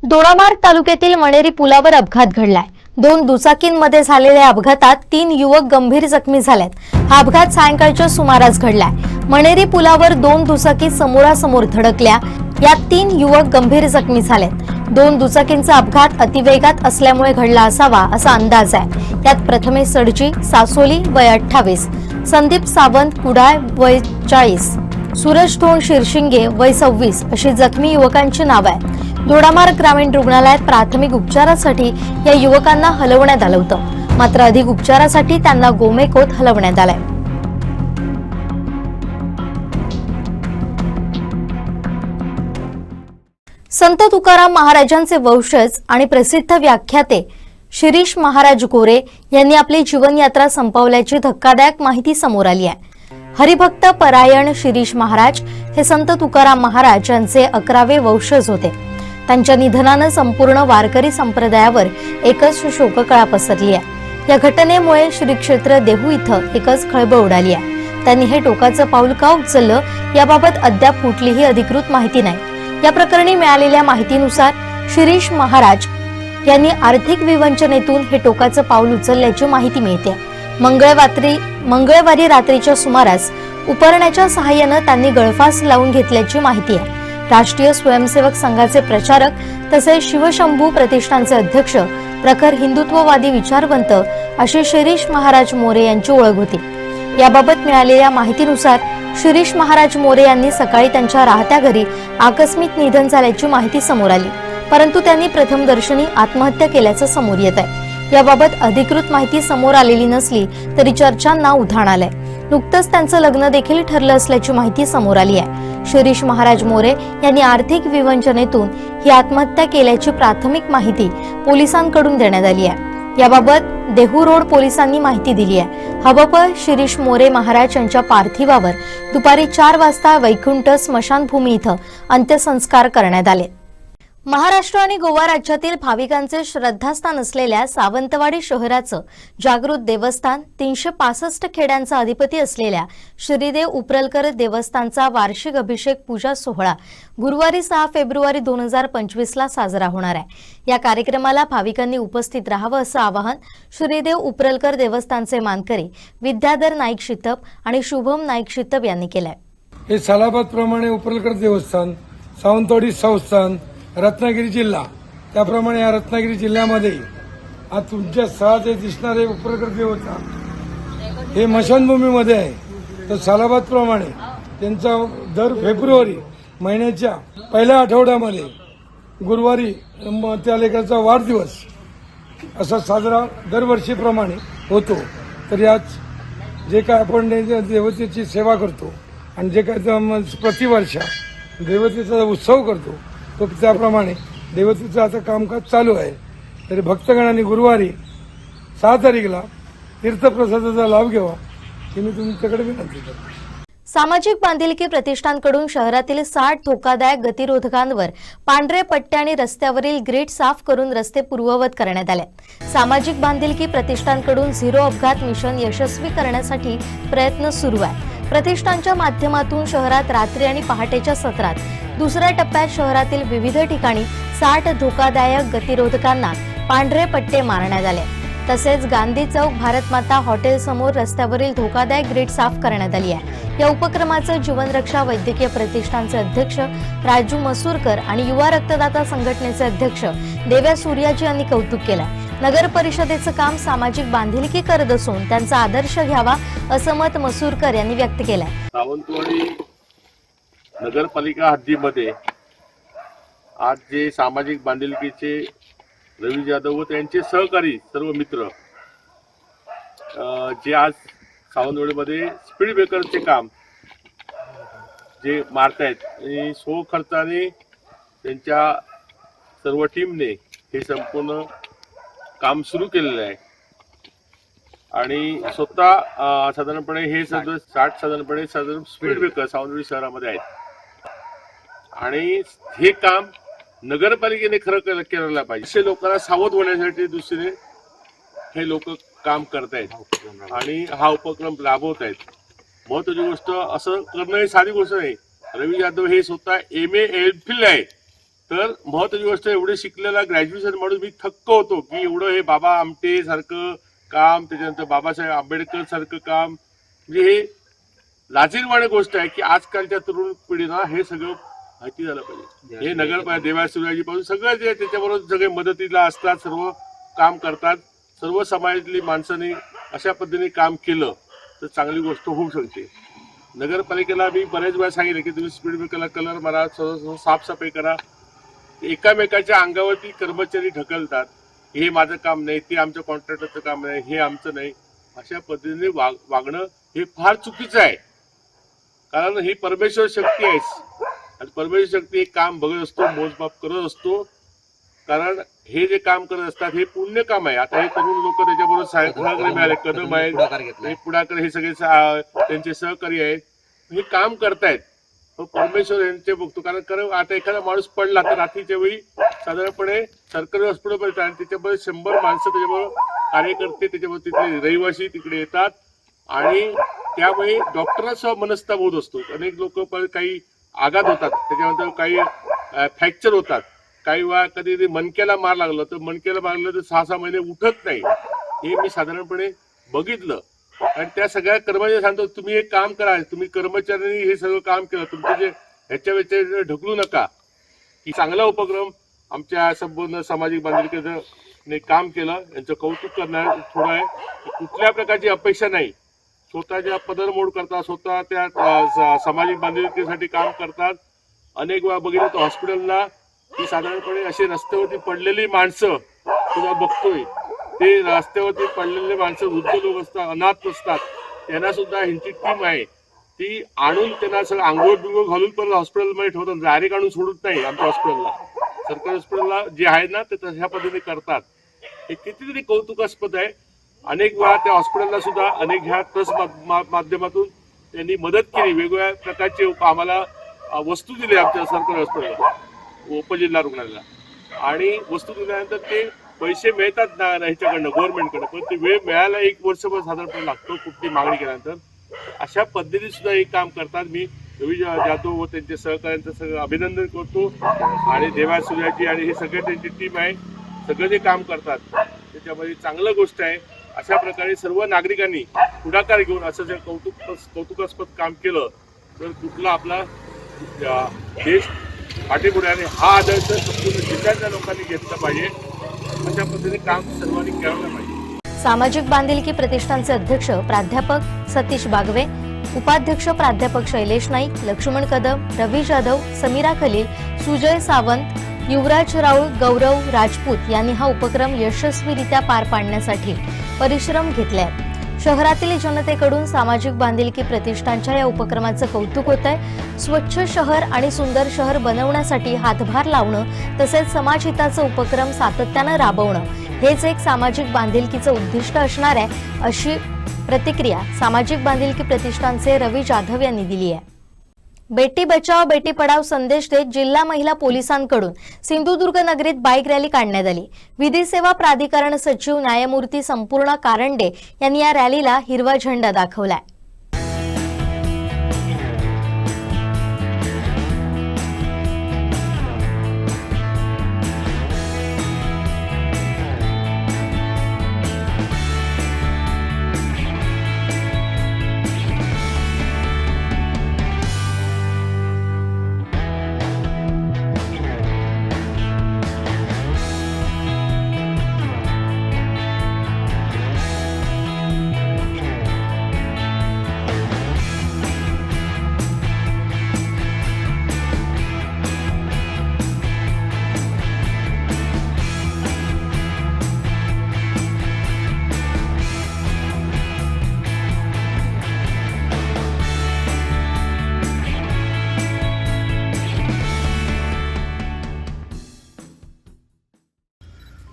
दोडामार्ग तालुक्यातील मणेरी पुलावर अपघात घडलाय. 2 दुचाकींमध्ये झालेल्या अपघातात 3 युवक गंभीर जखमी झालेत. हा अपघात सायंकाळच्या सुमारास घडलाय. मणेरी पुलावर 2 दुचाकी समोरासमोर धडकल्या. यात 3 युवक गंभीर जखमी झालेत. 2 दुचाकींचा अपघात अतिवेगात असल्यामुळे घडला असावा असा अंदाज आहे. त्यात प्रथमेश सडजी, सासोली, वय 28, संदीप सावंत कुडाळ वय 40, सूरज धोण शिरशिंगे वय 26 अशी जखमी युवकांची नावे आहेत. दोडामार्ग ग्रामीण रुग्णालयात प्राथमिक उपचारासाठी या युवकांना हलवण्यात आलं होतं, मात्र अधिक उपचारासाठी त्यांना गोमेकोत हलवण्यात आलंय. संत तुकाराम महाराजांचे वंशज आणि प्रसिद्ध व्याख्याते शिरीष महाराज गोरे यांनी आपली जीवनयात्रा संपवल्याची धक्कादायक माहिती समोर आली आहे. हरिभक्त परायण शिरीष महाराज हे संत तुकाराम महाराज यांचे 11वे वंशज होते. त्यांच्या निधनानं संपूर्ण वारकरी संप्रदायावर एकच शोककळा पसरली आहे. या घटनेमुळे श्री क्षेत्र देहू इथं एकच खळबळ उडाली आहे. त्यांनी हे टोकाचं पाऊल का उचललं याबाबत अद्याप कुठलीही अधिकृत माहिती नाही. या प्रकरणी मिळालेल्या माहितीनुसार शिरीष महाराज यांनी आर्थिक विवंचनेतून हे टोकाचं पाऊल उचलल्याची माहिती मिळते. मंगळवारी रात्रीच्या सुमारास उपरण्याच्या सहाय्यानं त्यांनी गळफास लावून घेतल्याची माहिती आहे. राष्ट्रीय स्वयंसेवक संघाचे प्रचारक तसेच शिवशंभू प्रतिष्ठानचे अध्यक्ष, प्रखर हिंदुत्ववादी विचारवंत अशी शिरीष महाराज मोरे यांची ओळख होती. याबाबत मिळालेल्या माहितीनुसार शिरीष महाराज मोरे यांनी सकाळी त्यांच्या राहत्या घरी आकस्मिक निधन झाल्याची माहिती समोर आली, परंतु त्यांनी प्रथमदर्शनी आत्महत्या केल्याचं समोर येत आहे. याबाबत अधिकृत माहिती समोर आलेली नसली तरी चर्चांना उधाण आलंय. नुकतंच त्यांचं लग्न देखील ठरलं असल्याची माहिती समोर आली आहे. शिरीष महाराज मोरे यांनी आर्थिक विवंचनेतून ही आत्महत्या केल्याची प्राथमिक माहिती पोलिसांकडून देण्यात आली आहे. याबाबत देहू रोड पोलिसांनी माहिती दिली आहे. हबप शिरीष मोरे महाराज यांच्या पार्थिवावर दुपारी 4 वाजता वैकुंठ स्मशानभूमी इथं अंत्यसंस्कार करण्यात आले. महाराष्ट्र आणि गोवा राज्यातील भाविकांचे श्रद्धास्थान असलेल्या सावंतवाडी शहराचं जागृत देवस्थान 365 खेड्यांचा अधिपती असलेल्या श्रीदेव उपरलकर देवस्थानचा वार्षिक अभिषेक पूजा सोहळा गुरुवारी 6 फेब्रुवारी 2025 ला साजरा होणार आहे. या कार्यक्रमाला भाविकांनी उपस्थित राहावं असं आवाहन श्रीदेव उपरलकर देवस्थानचे मानकरी विद्याधर नाईक शितप आणि शुभम नाईक शितप यांनी केलंय. हे सालाबाद प्रमाणे उपरलकर देवस्थान, सावंतवाडी संस्थान, रत्नागिरी जिल्हा, त्याप्रमाणे या रत्नागिरी जिल्ह्यामध्ये आज तुमच्या सहजे दिसणारे उपरलकर देवस्थान हे मशानभूमीमध्ये आहे. तर सालाबाद प्रमाणे त्यांचा दर फेब्रुवारी महिन्याच्या पहिल्या आठवड्यामध्ये गुरुवारी त्या लेकराचा वाढदिवस असा साजरा दरवर्षीप्रमाणे होतो. तर आज जे काय आपण देवतेची सेवा करतो आणि जे काय प्रतिवर्षा देवतेचा उत्सव करतो तो त्याप्रमाणे देवतेचं आता कामकाज चालू आहे. तरी भक्तगणांनी गुरुवारी 6 तारीखला तीर्थप्रसादाचा लाभ घ्यावा ही मी तुमच्याकडे विनंती करतो. सामाजिक बांधिलकी प्रतिष्ठानकडून शहरातील 60 धोकादायक गतिरोधकांवर पांढरे पट्टे आणि रस्त्यावरील ग्रीड साफ करून रस्ते पूर्ववत करण्यात आले. सामाजिक बांधिलकी प्रतिष्ठानकडून झिरो अपघात मिशन यशस्वी करण्यासाठी प्रयत्न सुरू आहे. प्रतिष्ठानच्या माध्यमातून शहरात रात्री आणि पहाटेच्या सत्रात दुसऱ्या टप्प्यात शहरातील विविध ठिकाणी 60 धोकादायक गतिरोधकांना पांढरे पट्टे मारण्यात आले. तसेच गांधी चौक भारतमाता हॉटेल समोर रस्त्यावरील धोकादायक ग्रीड साफ करण्यात आली आहे. या उपक्रमाचं जीवनरक्षा वैद्यकीय प्रतिष्ठानचे अध्यक्ष राजू मसूरकर आणि युवा रक्तदाता संघटनेचे अध्यक्ष देव्या सूर्याजी यांनी कौतुक केलं. नगर परिषदेचं काम सामाजिक बांधिलकी करत असून त्यांचा आदर्श घ्यावा असं मत मसूरकर यांनी व्यक्त केलंय. सावंतवाडी नगरपालिका हद्दीमध्ये आज जे सामाजिक बांधिलकीचे रवी जाधव व त्यांचे सहकारी सर्व मित्र जे आज सावंतवाडीमध्ये स्पीड ब्रेकरचे काम जे मारतायत आणि स्वखर्चाने त्यांच्या सर्व टीमने हे संपूर्ण काम सुरू केलेलं आहे. आणि स्वतः साधारणपणे हे साधारणपणे स्पीड ब्रेकर सावंतवाडी शहरामध्ये आहेत. आणि हे काम नगरपालिकेने खरं केलं पाहिजे. असे लोकांना सावध होण्यासाठी दृष्टीने हे लोक काम करतायत आणि हा उपक्रम राबवत आहेत. महत्वाची गोष्ट असं करणं ही साधी गोष्ट नाही. रवी जाधव हे स्वतः MA एमफिल आहे. तर महत्वाची गोष्ट एवढे शिकलेला ग्रॅज्युएशन म्हणून मी थक्क होतो की एवढं हे बाबा आमटे सारखं काम, त्याच्यानंतर बाबासाहेब आंबेडकर सारखं काम, म्हणजे हे लाजिरवाणी गोष्ट आहे की आजकालच्या तरुण पिढीला हे सगळं माहिती झालं पाहिजे. हे नगर देवासूर्याजी पासून सगळं जे त्याच्याबरोबर सगळे मदतीला असतात, सर्व काम करतात. सर्व समाजातली माणसांनी अशा पद्धतीने काम केलं तर चांगली गोष्ट होऊ शकते. नगरपालिकेला मी बऱ्याच वेळा सांगितलं की तुम्ही स्पीड ब्रेकरला कलर मारा, साफसफाई करा. एकामेकाच्या अंगावरती कर्मचारी ढकलतात, हे माझं काम नाही, ते आमच्या कॉन्ट्रॅक्टरचं काम नाही, हे आमचं नाही, अशा पद्धतीने वागणं हे फार चुकीचं आहे. कारण ही परमेश्वर शक्ती आहे आणि परमेश्वर शक्ती एक काम बघत असतो, मोजमाप करत असतो. कारण हे जे काम करत असतात हे पुण्य काम आहे. आता हे तरुण लोक त्याच्याबरोबर सहकारी मिळाले, कदम आहेत, हे पुढाकार, हे सगळे त्यांचे सहकारी आहेत, हे काम करतायत. परमेश्वर यांचे बघतो. कारण आता एखादा माणूस पडला तर रात्रीच्या वेळी साधारणपणे सरकारी हॉस्पिटलमध्ये आणि त्याच्याबरोबर 100 माणसं, त्याच्याबरोबर कार्यकर्ते, त्याच्याबरोबर तिथले रहिवासी तिकडे येतात आणि त्यामुळे डॉक्टरांसह मनस्ताप होत असतो. अनेक लोक पण काही आघात होतात, त्याच्यानंतर काही फ्रॅक्चर होतात, काही वेळा कधी मणक्याला मार लागलं तर मणक्याला मारलं तर 6-6 महिने उठत नाही. हे मी साधारणपणे बघितलं आणि त्या सगळ्या कर्मचारी सांगतो तुम्ही एक काम करा, तुम्ही कर्मचाऱ्यांनी हे सगळं काम केलं, तुमचे जे ह्याच्या वेळेस ढकलू नका. की चांगला उपक्रम आमच्या संपूर्ण सामाजिक बांधिलकीने काम केलं, यांचं कौतुक करणार थोडं आहे. कुठल्या प्रकारची अपेक्षा नाही, स्वतःच्या पदरमोड करतात, स्वतः त्या सामाजिक बांधिलकीसाठी काम करतात. अनेक वेळा बघितलं तर हॉस्पिटलला की साधारणपणे अशी रस्त्यावरती पडलेली माणसं तुला बघतोय, ते रस्त्यावरती पडलेले माणसं, वृद्ध लोक असतात, अनाथ असतात, त्यांना सुद्धा ह्यांची टीम आहे, ती आणून त्यांना सगळं आंघोळ बिंगोळ घालून परत हॉस्पिटलमध्ये ठेवतात. डायरेक्ट आणून सोडत नाही. आमच्या हॉस्पिटलला, सरकारी हॉस्पिटलला जे आहे ना ते तशा पद्धतीने करतात. हे कितीतरी कौतुकास्पद आहे. अनेक वेळा त्या हॉस्पिटलला सुद्धा अनेक ह्या ट्रस्ट माध्यमातून त्यांनी मदत केली. वेगवेगळ्या प्रकारचे आम्हाला वस्तू दिली आमच्या सरकारी हॉस्पिटलला, उपजिल्हा रुग्णालयाला, आणि वस्तू दिल्यानंतर ते पैसे मिळतात ना ह्याच्याकडनं, गव्हर्नमेंटकडनं, पण ते वेळ मिळायला 1 वर्षभर साधारणपणे लागतो कुठली मागणी केल्यानंतर. अशा पद्धतीने सुद्धा हे काम करतात. मी रवी जाधव व त्यांच्या सहकाऱ्यांचं सगळं अभिनंदन करतो आणि देवा सूर्याची आणि हे सगळे त्यांची टीम आहे, सगळं जे काम करतात त्याच्यामध्ये चांगलं गोष्ट आहे. अशा प्रकारे सर्व नागरिकांनी पुढाकार घेऊन असं जर कौतुकास्पद काम केलं तर कुठला आपला देश पाठीपुढे, आणि हा आदर्श संपूर्ण जिल्ह्यातल्या लोकांनी घेतला पाहिजे. अशा पद्धतीने काम सर्वांनी केलं पाहिजे. सामाजिक बांधिलकी प्रतिष्ठानचे अध्यक्ष प्राध्यापक सतीश बागवे, उपाध्यक्ष प्राध्यापक शैलेश नाईक, लक्ष्मण कदम, रवी जाधव, समीरा खलील, सुजय सावंत, युवराज राऊळ, गौरव राजपूत यांनी हा उपक्रम यशस्वीरित्या पार पाडण्यासाठी परिश्रम घेतले आहेत. शहरातील जनतेकडून सामाजिक बांधिलकी प्रतिष्ठानच्या या उपक्रमाचं कौतुक होत आहे. स्वच्छ शहर आणि सुंदर शहर बनवण्यासाठी हातभार लावणं तसेच समाजहिताचं उपक्रम सातत्यानं राबवणं हेच एक सामाजिक बांधिलकीचं उद्दिष्ट असणार आहे, अशी प्रतिक्रिया सामाजिक बांधिलकी प्रतिष्ठानचे रवी जाधव यांनी दिली आहे. बेटी बचाओ बेटी पढाओ संदेश देत जिल्हा महिला पोलिसांकडून सिंधुदुर्ग नगरीत बाईक रॅली काढण्यात आली. विधी सेवा प्राधिकरण सचिव न्यायमूर्ती संपूर्ण कारंडे यांनी या रॅलीला हिरवा झेंडा दाखवलाय.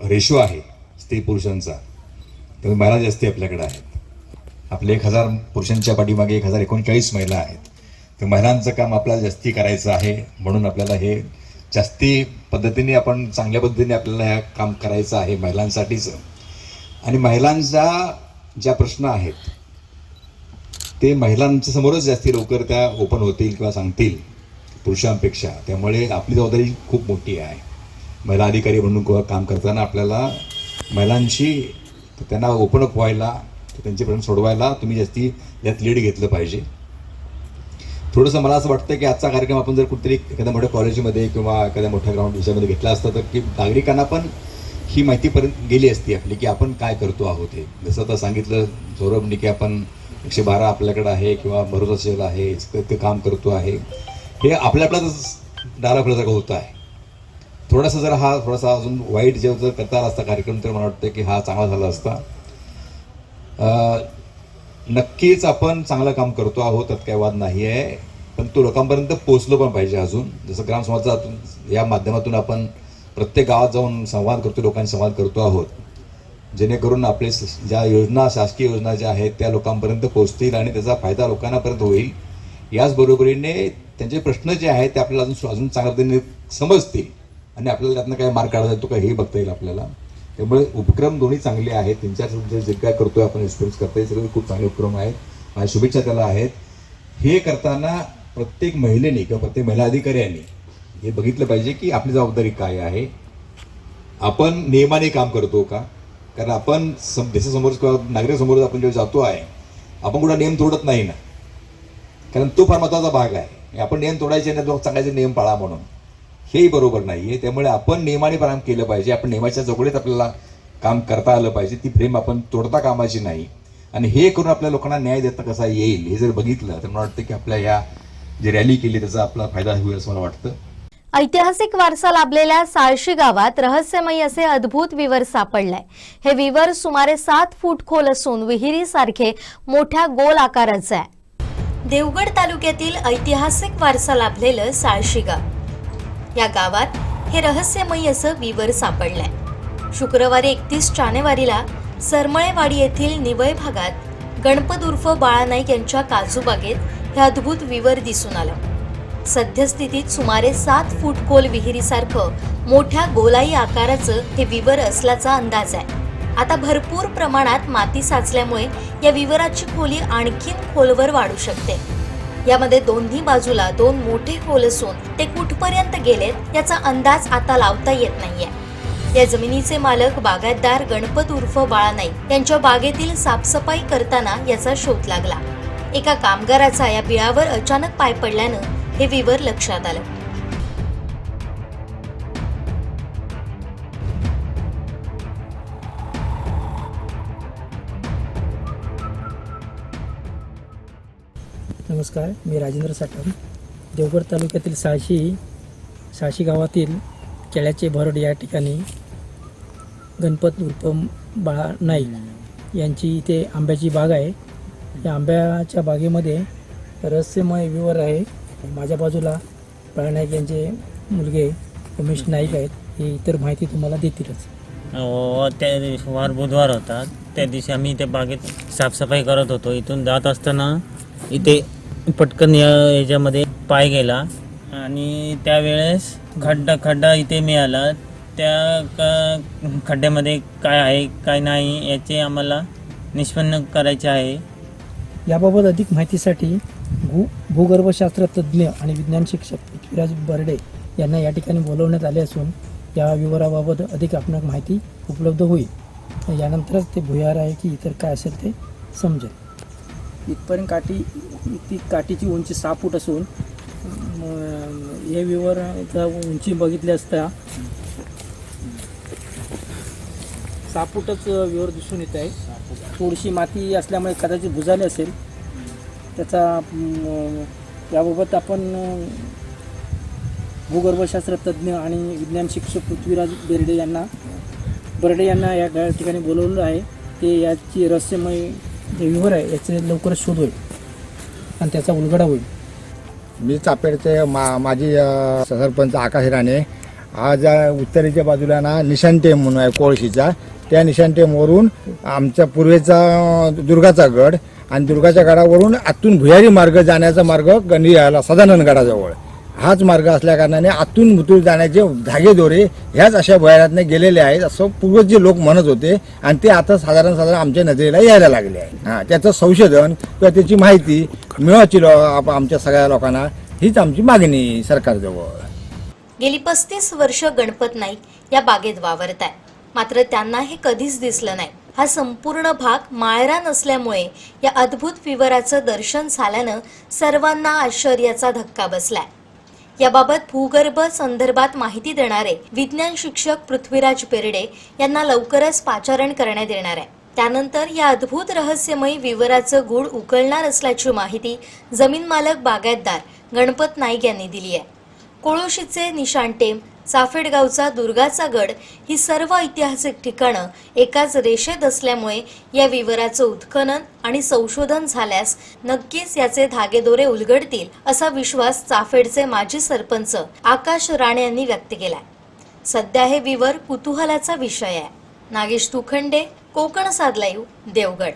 रेशो आहे स्त्री पुरुषांचा, तर महिला जास्ती आपल्याकडे आहेत. आपले 1000 पुरुषांच्या पाठीमागे 1039 महिला आहेत. तर महिलांचं काम आपल्याला जास्ती करायचं आहे, म्हणून आपल्याला हे जास्ती पद्धतीने आपण चांगल्या पद्धतीने आपल्याला हे काम करायचं आहे महिलांसाठीच. आणि महिलांचा ज्या प्रश्न आहेत ते महिलांच्या समोरच जास्ती लवकर त्या ओपन होतील किंवा सांगतील पुरुषांपेक्षा. त्यामुळे आपली जबाबदारी खूप मोठी आहे. महिला अधिकारी म्हणून काम करताना आपल्याला महिलांशी त्यांना ओपन अप व्हायला, त्यांचे प्रश्न सोडवायला तुम्ही जास्ती यात लीड घेतलं पाहिजे. थोडंसं मला असं वाटतं की आजचा कार्यक्रम आपण जर कुठेतरी एखाद्या मोठ्या कॉलेजमध्ये किंवा एखाद्या मोठ्या ग्राउंड याच्यामध्ये घेतला असता तर की नागरिकांना पण ही माहितीपर्यंत गेली असती आपली की आपण काय करतो आहोत. हे जसं आता सांगितलं सौरभने की आपण 112 आपल्याकडे आहे किंवा भरोसा आहे, ते काम करतो आहे, हे आपल्याच डाराफळासारखं होतं आहे. थोडासा जर हा थोडासा अजून वाईट जेव्हा जर करता आला असता कार्यक्रम तर मला वाटतं की हा चांगला झाला असता. नक्कीच आपण चांगलं काम करतो आहोत, त्यात काही वाद नाही आहे, पण तो लोकांपर्यंत पोहोचलो पण पाहिजे. अजून जसं ग्रामसमाजातून या माध्यमातून आपण प्रत्येक गावात जाऊन संवाद करतो, लोकांशी संवाद करतो आहोत, जेणेकरून आपले ज्या योजना, शासकीय योजना ज्या आहेत त्या लोकांपर्यंत पोहोचतील आणि त्याचा फायदा लोकांनापर्यंत होईल. याचबरोबरीने त्यांचे प्रश्न जे आहेत ते आपल्याला अजून चांगल्या पद्धतीने समजतील आणि आपल्याला त्यातनं काय मार्ग काढता येतो का हे बघता येईल आपल्याला. त्यामुळे उपक्रम दोन्ही चांगले आहेत. त्यांच्या जे काय करतोय आपण एक्सपिरियन्स करतोय सगळे खूप चांगले उपक्रम आहेत. माझ्या शुभेच्छा त्याला आहेत. हे करताना प्रत्येक महिलेने किंवा प्रत्येक महिला अधिकाऱ्यांनी हे बघितलं पाहिजे की आपली जबाबदारी काय आहे. आपण नियमाने काम करतो का, कारण आपण देशासमोर किंवा नागरिकांसमोर आपण जेव्हा जातो आहे आपण कुठला नियम तोडत नाही ना, कारण तो फार महत्त्वाचा भाग आहे. आपण नियम तोडायचे नाही, लोक सांगायचे नियम पाळा म्हणून, हेही बरोबर नाही आहे. त्यामुळे आपण नियमाने काम केलं पाहिजे. आपण नियमाच्या चौकटीत आपल्याला काम करता आलं पाहिजे. ती फ्रेम आपण तोडता कामाची नाही. आणि हे करून आपल्या लोकांना न्याय देता कसा येईल हे जर बघितलं तर मला वाटतं की आपल्या ह्या जी रॅली केली त्याचा आपला फायदा होईल असं मला वाटतं. ऐतिहासिक वारसा लाभलेल्या साळशी गावात रहस्यमयी असे अद्भुत विवर सापडलाय. हे विवर सुमारे 7 फूट खोल असून विहिरीसारखे मोठ्या गोल आकाराचे आहे. देवगड तालुक्यातील ऐतिहासिक वारसा लाभलेलं साळशी गाव, या गावात हे रहस्यमयी असं विवर सापडलंय. शुक्रवारी 31 जानेवारीला सरमळेवाडी येथील निवय भागात गणपत उर्फ बाळा नाईक यांच्या काजूबागेत हे अद्भुत विवर दिसून आलं. सद्यस्थितीत सुमारे 7 फूट खोल विहिरीसारखं मोठ्या गोलाई आकाराचं हे विवर असल्याचा अंदाज आहे. आता भरपूर प्रमाणात माती साचल्यामुळे या विवराची खोली आणखीन खोलवर वाढू शकते. यामध्ये दोन्ही बाजूला 2 मोठे होल असून ते कुठपर्यंत गेलेत याचा अंदाज आता लावता येत नाहीये. या जमिनीचे मालक बागायतदार गणपत उर्फ बाळा नाईक यांच्या बागेतील साफसफाई करताना याचा शोध लागला. एका कामगाराचा या बिळावर अचानक पाय पडल्यानं हे विवर लक्षात आलं. नमस्कार, मी राजेंद्र साठम. देवगड तालुक्यातील साळशी गावातील केळ्याचे भरड या ठिकाणी गणपत उर्फ बाळा नाईक यांची इथे आंब्याची बाग आहे. या आंब्याच्या बागेमध्ये रहस्यमय विवर आहे. माझ्या बाजूला बाळा नाईक यांचे मुलगे उमेश नाईक आहेत. हे इतर माहिती तुम्हाला देतीलच. त्या दिवशी वार बुधवार होता. त्या दिवशी आम्ही इथे बागेत साफसफाई करत होतो. इथून जात असताना इथे पटकन याच्यामध्ये पाय गेला आणि त्यावेळेस खड्डा इथे मिळाला. त्या खड्ड्यामध्ये काय आहे काय नाही याचे आम्हाला निष्पन्न करायचे आहे. याबाबत अधिक माहितीसाठी भूगर्भशास्त्र तज्ज्ञ आणि विज्ञान शिक्षक पृथ्वीराज बर्डे यांना या ठिकाणी बोलवण्यात आले असून या विवराबाबत अधिक आपणास माहिती उपलब्ध होईल. यानंतरच ते भुयार आहे की इतर काय असेल ते समजेल. इथपर्यंत काठीची उंची 6 फूट असून हे विवराचा उंची बघितली असता 6 फूटच विवर दिसून येत आहे. थोडीशी माती असल्यामुळे कदाचित बुजाले असेल. त्याचा याबाबत आपण भूगर्भशास्त्र तज्ज्ञ आणि विज्ञान शिक्षक पृथ्वीराज बर्डे यांना या ठिकाणी बोलवलं आहे. ते याची रहस्यमय जे विवर आहे याचे लवकरच शोध होईल आणि त्याचा उलगडा होईल. मी चापेडचे माजी सरपंच आकाश राणे. आज उत्तरेच्या बाजूला ना निशाण टेम म्हणून आहे कोळशीचा. त्या निशाण टेमवरून आमच्या पूर्वेचा दुर्गाचा गड आणि दुर्गाच्या गडावरून आतून भुयारी मार्ग जाण्याचा मार्ग सदानंद गडाजवळ हाच मार्ग असल्याकारणाने आतून मुतूर जाण्याचे धागेदोरे ह्याच अशा भुयारातने गेलेले आहेत असं पूर्वज लोक म्हणत होते आणि ते आता साधारण आमच्या नजरेला यायला लागले आहे. त्याचं संशोधन किंवा त्याची माहिती मिळवायची आमच्या सगळ्या लोकांना हीच आमची मागणी सरकारजवळ. गेली 35 वर्ष गणपत नाईक या बागेत वावरत आहे. मात्र त्यांना हे कधीच दिसलं नाही. हा संपूर्ण भाग माळरा नसल्यामुळे या अद्भुत विवराचं दर्शन झाल्यानं सर्वांना आश्चर्याचा धक्का बसलाय. याबाबत भूगर्भ संदर्भात माहिती देणारे विज्ञान शिक्षक पृथ्वीराज बेर्डे यांना लवकरच पाचारण करण्यात येणार आहे. त्यानंतर या अद्भुत रहस्यमयी विवराचं गूढ उकलणार असल्याची माहिती जमीन मालक बागायतदार गणपत नाईक यांनी दिली आहे. कोळोशीचे निशाणटेम, चाफेडगावचा दुर्गाचा गड ही सर्व ऐतिहासिक ठिकाणं एकाच रेषेत असल्यामुळे या विवराचं उत्खनन आणि संशोधन झाल्यास नक्कीच याचे धागेदोरे उलगडतील असा विश्वास चाफेडचे माजी सरपंच आकाश राणे यांनी व्यक्त केलाय. सध्या हे विवर कुतूहलाचा विषय आहे. नागेश तुखंडे, कोकण साद लाईव्ह, देवगड.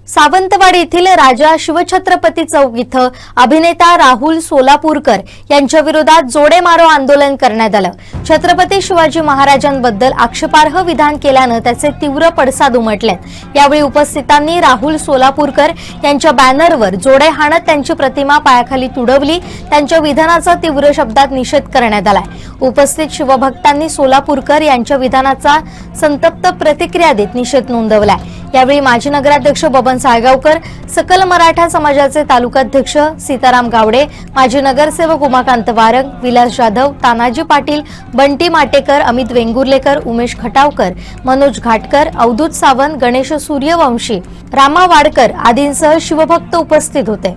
सावंतवाडी येथील राजा शिवछत्रपती चौक इथं अभिनेता राहुल सोलापूरकर यांच्या विरोधात जोडे मारो आंदोलन करण्यात आलं. छत्रपती शिवाजी महाराजांबद्दल आक्षेपार्ह विधान केल्यानं त्याचे तीव्र पडसाद उमटले. यावेळी उपस्थितांनी राहुल सोलापूरकर यांच्या बॅनरवर जोडे हाणत त्यांची प्रतिमा पायाखाली तुडवली. त्यांच्या विधानाचा तीव्र शब्दात निषेध करण्यात आलाय. उपस्थित शिवभक्तांनी सोलापूरकर यांच्या विधानाचा संतप्त प्रतिक्रिया देत निषेध नोंदवलाय. यावेळी माजी नगराध्यक्ष बबन साळगावकर, सकल मराठा समाजाचे तालुकाध्यक्ष सीताराम गावडे, माजी नगरसेवक उमाकांत वारंग, विलास जाधव, तानाजी पाटील, बंटी माटेकर, अमित वेंगुर्लेकर, उमेश खटावकर, मनोज घाटकर, अवधूत सावंत, गणेश सूर्यवंशी, रामा वाडकर आदींसह शिवभक्त उपस्थित होते.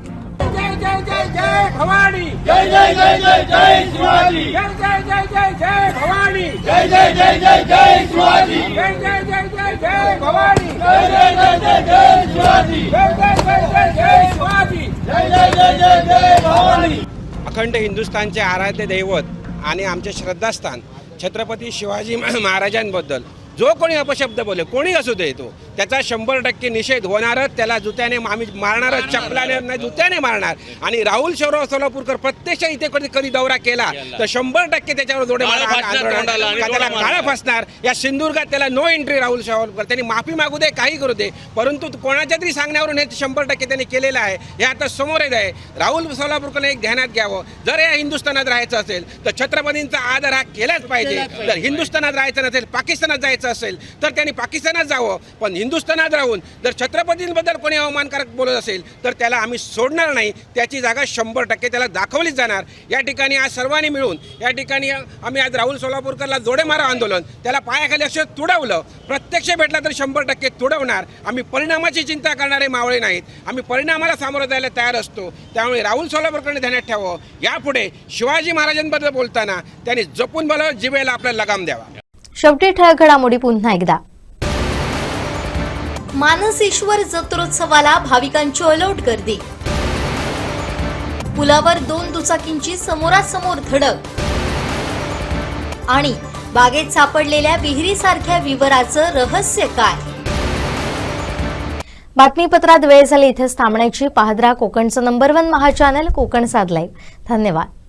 अखंड हिंदुस्थानचे आराध्य दैवत आणि आमचे श्रद्धास्थान छत्रपती शिवाजी महाराजांबद्दल जो कोणी अपशब्द बोले, कोणी असू दे, तो त्याचा 100% निषेध होणारच. त्याला जुत्याने आम्ही मारणारच, चपलाने नाही जुत्याने मारणार. आणि राहुल सोलापूरकर प्रत्यक्ष इथे कधी दौरा केला तर 100% त्याच्यावर जोडे त्याला काळा फसणार. या सिंधुदुर्गात त्याला नो एंट्री राहुल सोलापूरकर. त्यांनी माफी मागू दे, काही करू दे, परंतु कोणाच्या तरी सांगण्यावरून हे 100% त्यांनी केलेलं आहे. हे आता समोर येत आहे. राहुल सोलापूरकरने एक ध्यानात घ्यावं, जर या हिंदुस्थानात राहायचं असेल तर छत्रपतींचा आदर हा केलाच पाहिजे. जर हिंदुस्थानात राहायचं नसेल, पाकिस्तानात जायचं असेल तर त्यांनी पाकिस्तानात जावं. पण हिंदुस्थानात राहून जर छत्रपतींबद्दल कोणी अवमानकारक बोलत असेल तर त्याला आम्ही सोडणार नाही. त्याची जागा 100% त्याला दाखवलीच जाणार. या ठिकाणी आज सर्वांनी मिळून या ठिकाणी आम्ही आज राहुल सोलापूरकरला जोडे मारा आंदोलन, त्याला पायाखाली असं तुडवलं. प्रत्यक्ष भेटला तर 100% तुडवणार. आम्ही परिणामाची चिंता करणारे मावळे नाहीत. आम्ही परिणामाला सामोरं जायला तयार असतो. त्यामुळे राहुल सोलापूरकरने ध्यानात ठेवावं, यापुढे शिवाजी महाराजांबद्दल बोलताना त्यांनी जपून बोलावं, जिभेला आपला लगाम द्यावा. शेवटी ठळक घडामोडी पुन्हा एकदा. मानसेश्वर जत्रोत्सवाला भाविकांची अलोट गर्दी. पुलावर 2 दुचाकींची समोरासमोर धडक. आणि बागेत सापडलेल्या विहिरीसारख्या विवराचं रहस्य काय? बातमीपत्रात वेळ झाली इथेच थांबण्याची. पाहत रहा कोकणचं नंबर 1 महा चॅनल कोकण साद लाईव्ह. धन्यवाद.